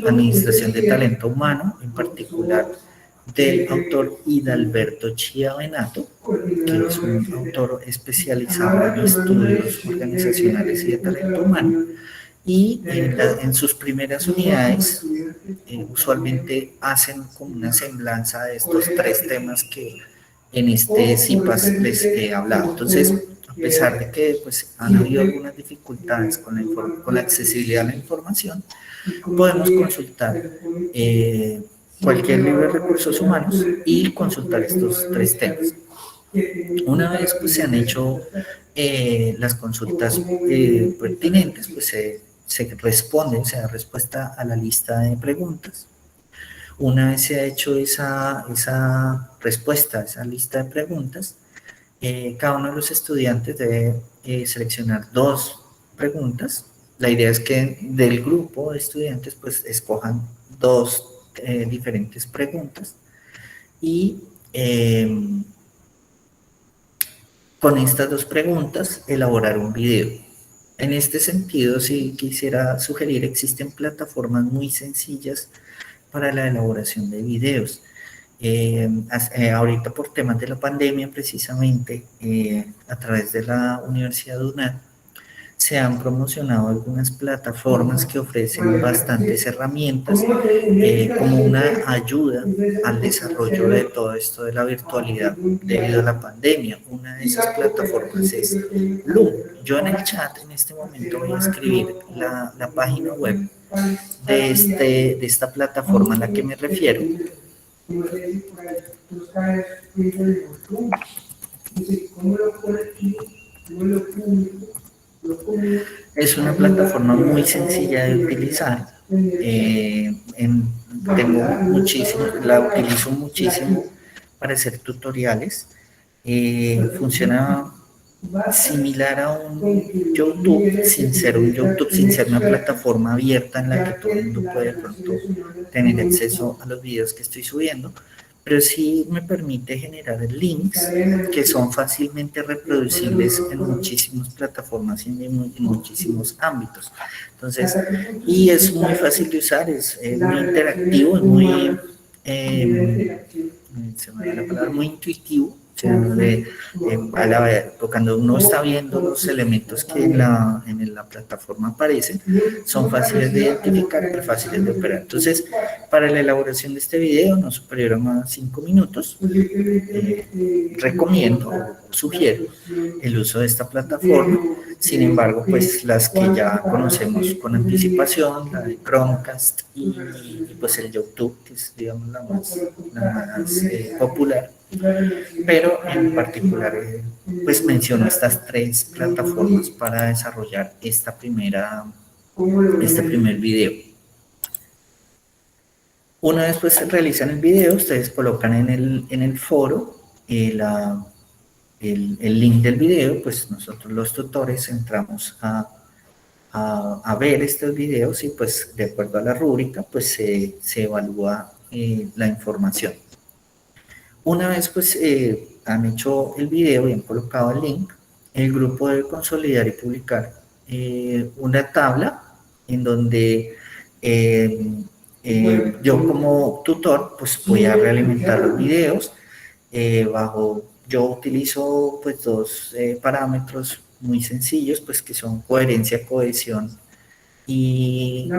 administración de talento humano, en particular del autor Hidalberto Chiavenato, que es un autor especializado en estudios organizacionales y de talento humano. Y en sus primeras unidades usualmente hacen como una semblanza de estos 3 temas que en este CIPAS les he hablado. Entonces, a pesar de que pues, han habido algunas dificultades con la accesibilidad a la información, podemos consultar cualquier libro de recursos humanos y consultar estos 3 temas. Una vez pues, se han hecho las consultas pertinentes, pues se responden, se da respuesta a la lista de preguntas. Una vez se ha hecho esa respuesta, esa lista de preguntas, cada uno de los estudiantes debe seleccionar 2 preguntas. La idea es que del grupo de estudiantes pues escojan 2 diferentes preguntas y con estas 2 preguntas elaborar un video. En este sentido, si quisiera sugerir, existen plataformas muy sencillas para la elaboración de videos. Ahorita por temas de la pandemia, precisamente, a través de la Universidad de UNAD, se han promocionado algunas plataformas que ofrecen bastantes herramientas como una ayuda al desarrollo de todo esto de la virtualidad debido a la pandemia. Una de esas plataformas es Loom. Yo en el chat en este momento voy a escribir la página web de esta plataforma a la que me refiero. Es una plataforma muy sencilla de utilizar. La utilizo muchísimo para hacer tutoriales. Funciona similar a un YouTube, sin ser una plataforma abierta en la que todo el mundo puede de pronto tener acceso a los videos que estoy subiendo, pero sí me permite generar links que son fácilmente reproducibles en muchísimas plataformas y en muchísimos ámbitos. Entonces, y es muy fácil de usar, es muy interactivo, es muy, se me va la palabra, muy intuitivo. Cuando uno está viendo los elementos que en la plataforma aparecen, son fáciles de identificar y fáciles de operar. Entonces, para la elaboración de este video, no superior a más 5 minutos, recomiendo, sugiero el uso de esta plataforma. Sin embargo, pues las que ya conocemos con anticipación, la de Chromecast y pues el YouTube, que es digamos la más popular, pero en particular pues menciono estas tres plataformas para desarrollar este primer video. Una vez pues realizan el video, ustedes colocan en el foro el link del video, pues nosotros los tutores entramos a ver estos videos y pues de acuerdo a la rúbrica pues se evalúa la información. Una vez pues han hecho el video y han colocado el link, el grupo debe consolidar y publicar una tabla en donde yo como tutor pues voy a realimentar los videos yo utilizo pues dos parámetros muy sencillos pues que son coherencia, cohesión y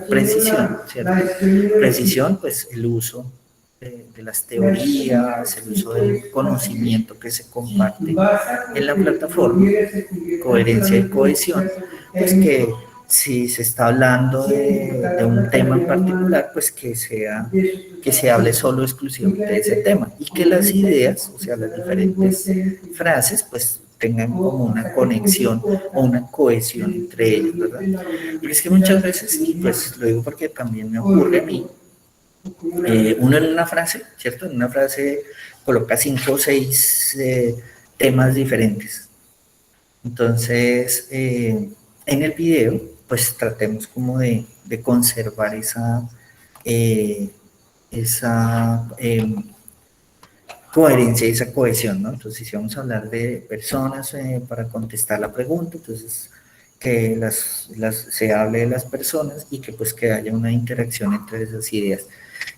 precisión, ¿cierto? Precisión, pues el uso de las teorías, el uso del conocimiento que se comparte en la plataforma, coherencia y cohesión, pues que si se está hablando de un tema en particular, pues que se hable solo exclusivamente de ese tema y que las ideas, o sea, las diferentes frases, pues tengan como una conexión o una cohesión entre ellos, ¿verdad? Porque es que muchas veces, y pues lo digo porque también me ocurre a mí, uno en una frase, ¿cierto? En una frase coloca 5 o 6 temas diferentes. Entonces, en el video, pues tratemos como de conservar esa coherencia y esa cohesión, ¿no? Entonces, si vamos a hablar de personas para contestar la pregunta, entonces que se hable de las personas y que pues que haya una interacción entre esas ideas.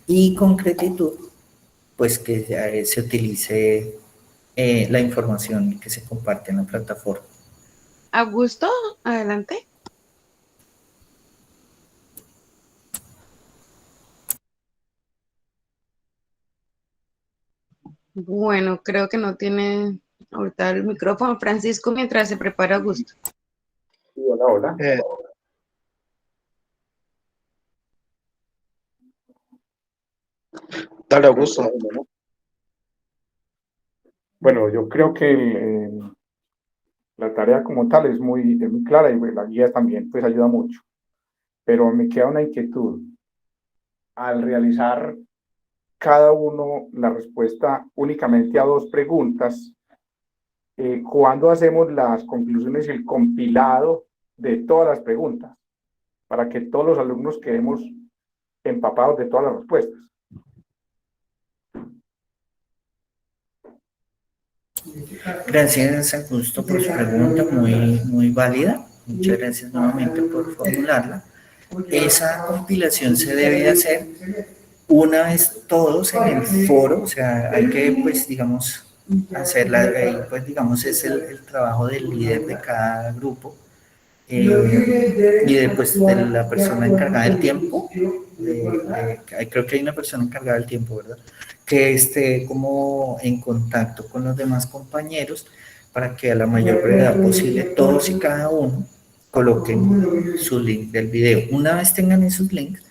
Y concretitud, pues que se utilice la información que se comparte en la plataforma. Augusto, adelante. Bueno, creo que no tiene ahorita el micrófono Francisco mientras se prepara Augusto. Sí, hola, hola. Dale, Augusto. Bueno, yo creo que la tarea como tal es muy clara y pues, la guía también pues ayuda mucho. Pero me queda una inquietud. Al realizar cada uno la respuesta únicamente a dos preguntas, ¿cuándo hacemos las conclusiones y el compilado de todas las preguntas? Para que todos los alumnos quedemos empapados de todas las respuestas. Gracias, Augusto, por su pregunta, muy válida. Muchas gracias nuevamente por formularla. Esa compilación se debe hacer una vez todos en el foro, o sea, hay que, pues, digamos, hacerla, ahí, pues, digamos, es el trabajo del líder de cada grupo y después de la persona encargada del tiempo, creo que hay una persona encargada del tiempo, ¿verdad? Que esté como en contacto con los demás compañeros para que a la mayor brevedad posible todos y cada uno coloquen su link del video. Una vez tengan esos links,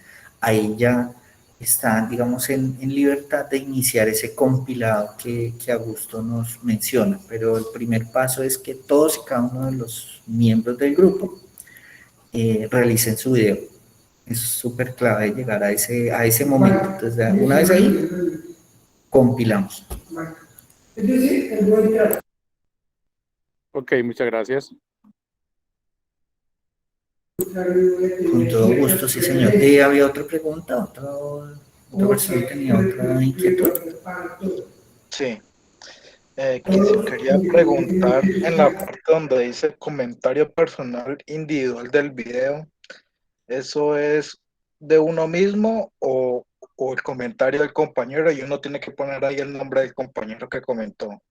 ahí ya están, digamos, en libertad de iniciar ese compilado que Augusto nos menciona, pero el primer paso es que todos y cada uno de los miembros del grupo realicen su video. Es súper clave llegar a ese momento. Entonces, una vez ahí, compilamos. Ok, muchas gracias. Con todo gusto, sí, señor. ¿Había otra pregunta? ¿Otra persona tenía otra inquietud? Sí. Quería preguntar en la parte donde dice comentario personal individual del video, ¿eso es de uno mismo o el comentario del compañero y uno tiene que poner ahí el nombre del compañero que comentó?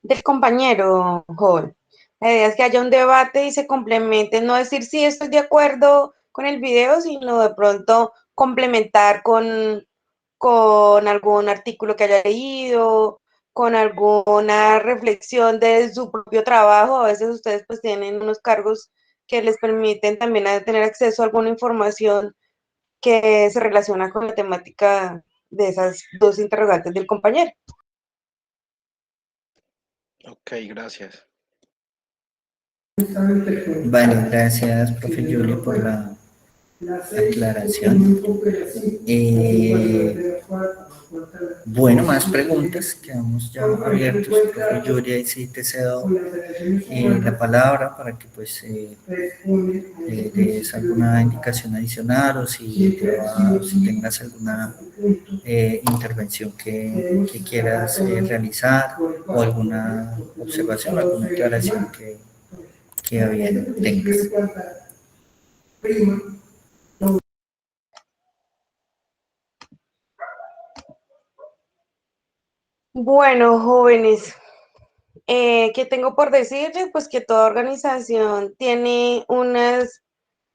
Del compañero, Joel. La idea es que haya un debate y se complementen, no decir sí, estoy de acuerdo con el video, sino de pronto complementar con algún artículo que haya leído, con alguna reflexión de su propio trabajo. A veces ustedes pues tienen unos cargos que les permiten también tener acceso a alguna información que se relaciona con la temática de esas dos interrogantes del compañero. Ok, gracias. Vale, gracias, profe Julio, por la aclaración. Bueno, más preguntas, quedamos ya abiertos, profe Julia, y sí te cedo la palabra para que pues des alguna indicación adicional o si tengas alguna intervención que quieras realizar o alguna observación, alguna aclaración que a bien tengas. Bueno, jóvenes, ¿qué tengo por decirles? Pues que toda organización tiene unas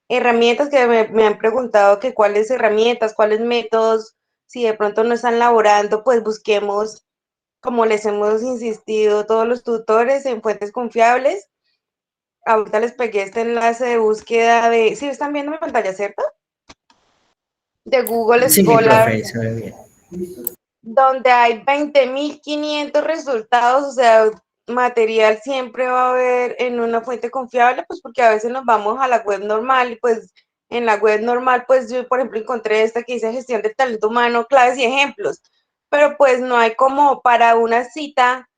herramientas que me han preguntado que cuáles herramientas, cuáles métodos, si de pronto no están laborando, pues busquemos, como les hemos insistido, todos los tutores en fuentes confiables. Ahorita les pegué este enlace de búsqueda de, sí, están viendo mi pantalla, ¿cierto? De Google Sí, mi Scholar, profe, se ve bien. donde hay 20.500 resultados, o sea, material siempre va a haber en una fuente confiable, pues porque a veces nos vamos a la web normal y pues en la web normal, pues yo, por ejemplo, encontré esta que dice gestión del talento humano, claves y ejemplos, pero pues no hay como para una cita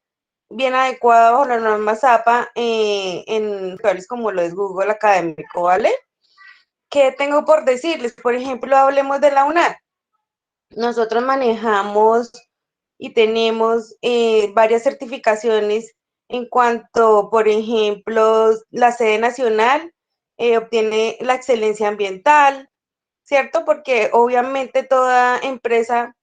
bien adecuada bajo la norma ZAPA en lugares como lo es Google Académico, ¿vale? ¿Qué tengo por decirles? Por ejemplo, hablemos de la UNAD. Nosotros manejamos y tenemos varias certificaciones en cuanto, por ejemplo, la sede nacional obtiene la excelencia ambiental, ¿cierto? Porque obviamente toda empresa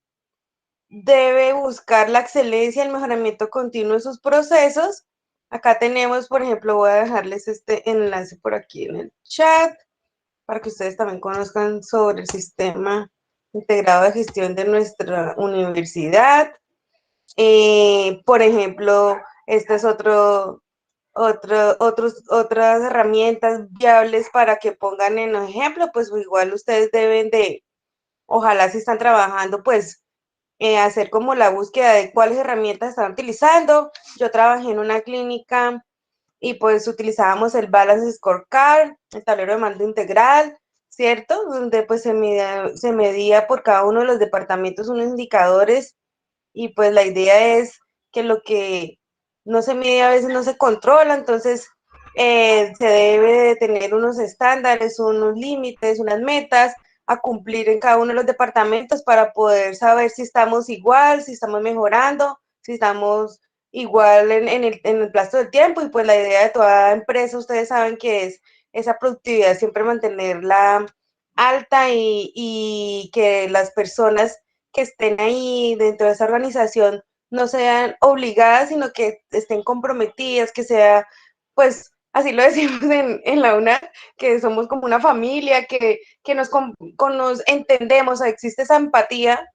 debe buscar la excelencia, el mejoramiento continuo de sus procesos. Acá tenemos, por ejemplo, voy a dejarles este enlace por aquí en el chat para que ustedes también conozcan sobre el sistema integrado de gestión de nuestra universidad. Por ejemplo, este es otras herramientas viables para que pongan en ejemplo, pues igual ustedes deben de, ojalá si están trabajando, pues hacer como la búsqueda de cuáles herramientas están utilizando. Yo trabajé en una clínica y pues utilizábamos el Balance Scorecard, el tablero de mando integral, ¿cierto? Donde pues se medía por cada uno de los departamentos unos indicadores y pues la idea es que lo que no se mide a veces no se controla, entonces se debe de tener unos estándares, unos límites, unas metas a cumplir en cada uno de los departamentos para poder saber si estamos igual, si estamos mejorando, si estamos igual en el plazo del tiempo y pues la idea de toda empresa, ustedes saben que es esa productividad, siempre mantenerla alta y que las personas que estén ahí dentro de esa organización no sean obligadas, sino que estén comprometidas, que sea, pues, así lo decimos en la UNA, que somos como una familia, que nos entendemos, existe esa empatía,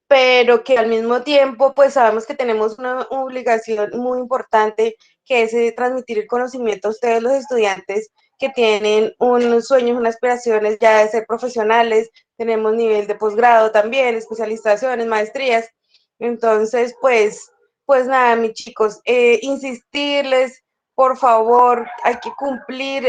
pero que al mismo tiempo, pues sabemos que tenemos una obligación muy importante, que es transmitir el conocimiento a ustedes, los estudiantes, que tienen unos sueños, unas aspiraciones ya de ser profesionales, tenemos nivel de posgrado también, especializaciones, maestrías. Entonces, pues nada, mis chicos, insistirles, por favor, hay que cumplir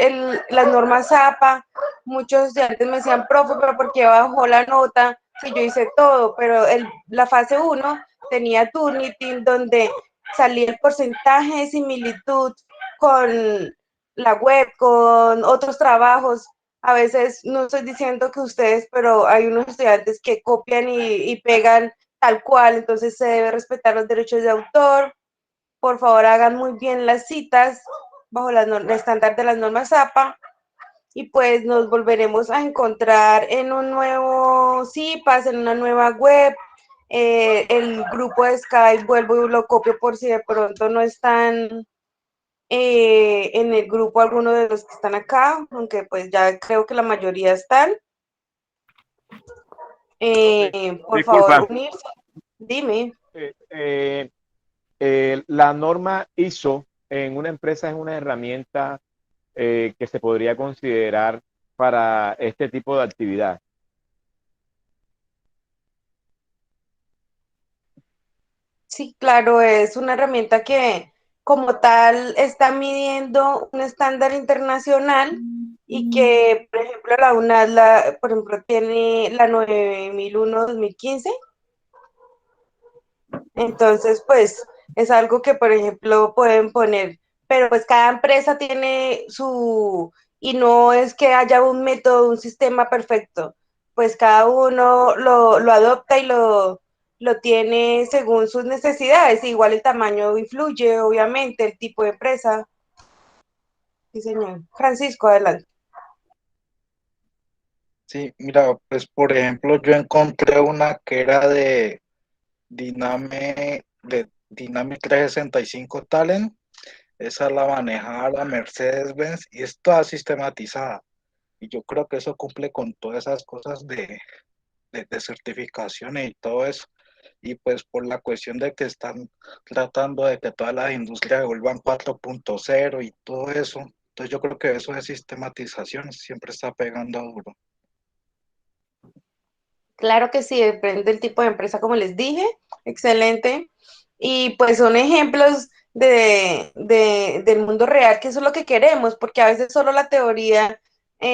las normas APA. Muchos estudiantes me decían, profe, pero ¿por qué bajó la nota? Sí, yo hice todo, pero la fase 1 tenía Turnitin donde salía el porcentaje de similitud con la web, con otros trabajos. A veces no estoy diciendo que ustedes, pero hay unos estudiantes que copian y pegan tal cual, entonces se debe respetar los derechos de autor. Por favor, hagan muy bien las citas bajo el estándar de las normas APA y pues nos volveremos a encontrar en un nuevo CIPAS, en una nueva web. El grupo de Skype vuelvo y lo copio por si de pronto no están en el grupo algunos de los que están acá, aunque pues ya creo que la mayoría están. Por favor, Disculpa, unirse. Dime. la norma ISO en una empresa es una herramienta que se podría considerar para este tipo de actividad. Sí, claro, es una herramienta que como tal está midiendo un estándar internacional y que, por ejemplo, la UNAD, por ejemplo, tiene la 9001-2015. Entonces, pues es algo que, por ejemplo, pueden poner, pero pues cada empresa tiene y no es que haya un método, un sistema perfecto, pues cada uno lo adopta y lo tiene según sus necesidades. Igual el tamaño influye, obviamente, el tipo de empresa. Sí, señor. Francisco, adelante. Sí, mira, pues por ejemplo, yo encontré una que era de Dynamic 365 Talent. Esa la manejaba la Mercedes-Benz y es toda sistematizada. Y yo creo que eso cumple con todas esas cosas de certificaciones y todo eso. Y pues por la cuestión de que están tratando de que todas las industrias vuelvan 4.0 y todo eso. Entonces yo creo que eso de sistematización siempre está pegando duro. Claro que sí, depende del tipo de empresa, como les dije. Excelente. Y pues son ejemplos del mundo real, que eso es lo que queremos, porque a veces solo la teoría no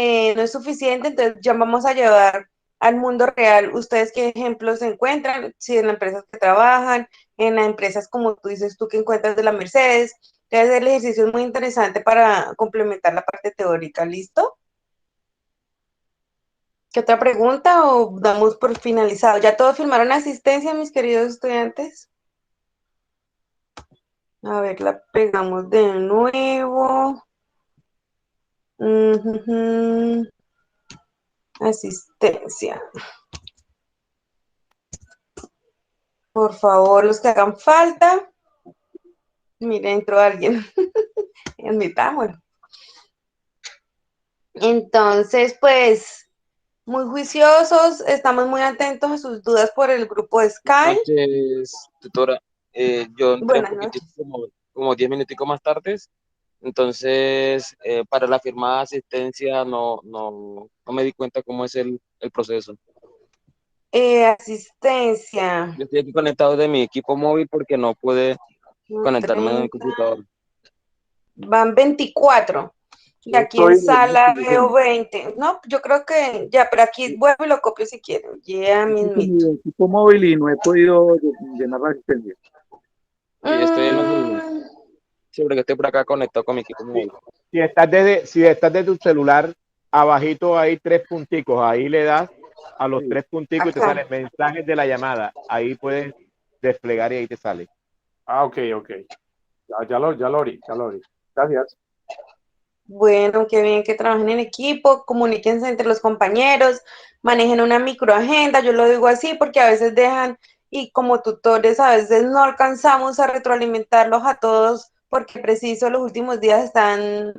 es suficiente, entonces ya vamos a llevar al mundo real. ¿Ustedes qué ejemplos encuentran? Si en las empresas que trabajan, en las empresas como tú dices tú que encuentras de la Mercedes. Entonces el ejercicio es muy interesante para complementar la parte teórica. ¿Listo? ¿Qué otra pregunta o damos por finalizado? ¿Ya todos firmaron asistencia, mis queridos estudiantes? A ver, la pegamos de nuevo. Ujujú. Asistencia. Por favor, los que hagan falta. Miren, entró alguien. Admitámoslo. Entonces, pues, muy juiciosos, estamos muy atentos a sus dudas por el grupo de Sky. Noches, tutora. Yo entré un Buenas poquitico, noches. como 10 minuticos más tarde, entonces para la firmada de asistencia no me di cuenta cómo es el proceso. Asistencia. Yo estoy aquí conectado de mi equipo móvil porque no pude conectarme en el 30. computador. Van 24. Y Yo aquí en estoy en el sala último veo ejemplo. 20. No, yo creo que ya, pero aquí vuelvo y lo copio si quieren. Ya Yo estoy con mismito. mi equipo móvil y no he podido llenar la asistencia. Sí, estoy en lo mismo. Mm, Sí, porque estoy por acá conectado con mi equipo móvil. Si estás desde tu celular, abajito hay tres punticos, ahí le das a los Sí. tres punticos y te acá. salen mensajes de la llamada. Ahí puedes desplegar y ahí te sale. Ah, ok. Ya lo abrí. Gracias. Bueno, qué bien que trabajen en equipo, comuníquense entre los compañeros, manejen una microagenda, yo lo digo así porque a veces dejan y como tutores a veces no alcanzamos a retroalimentarlos a todos porque preciso los últimos días están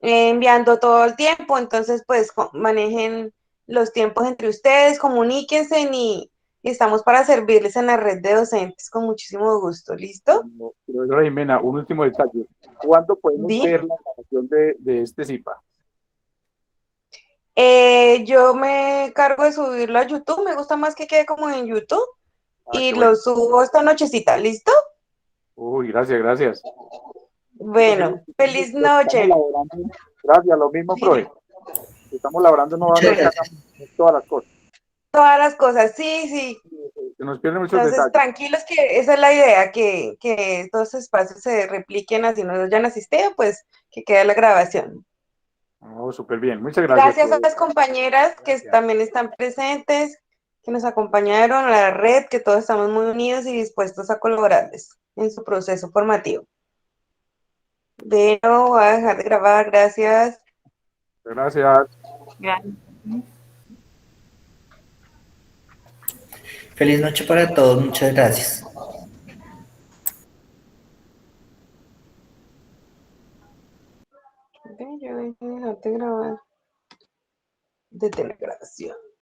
enviando todo el tiempo, entonces pues manejen los tiempos entre ustedes, comuníquense y estamos para servirles en la red de docentes con muchísimo gusto, ¿listo? Bueno, profesora Jimena, un último detalle. ¿Cuándo podemos Di. ver la grabación de este CIPA? Yo me cargo de subirlo a YouTube, me gusta más que quede como en YouTube Ah, y qué lo bueno. subo esta nochecita, ¿listo? Uy, gracias. Entonces, Bueno, feliz estamos noche. laborando. Gracias, lo mismo, profe. Dime. Estamos laborando, no va a Muchas hacer que gracias. hagamos todas las cosas. Todas las cosas, sí, sí. Se nos pierden muchos Entonces, detalles. tranquilos que esa es la idea, que estos espacios se repliquen así no hayan asistido, pues que quede la grabación. Oh, súper bien. Muchas gracias, Gracias a profe. las compañeras que también están presentes, que nos acompañaron, a la red, que todos estamos muy unidos y dispuestos a colaborarles en su proceso formativo. Bueno, voy a dejar de grabar, gracias. Gracias. Feliz noche para todos, muchas gracias. Date grabar. Desde la grabación.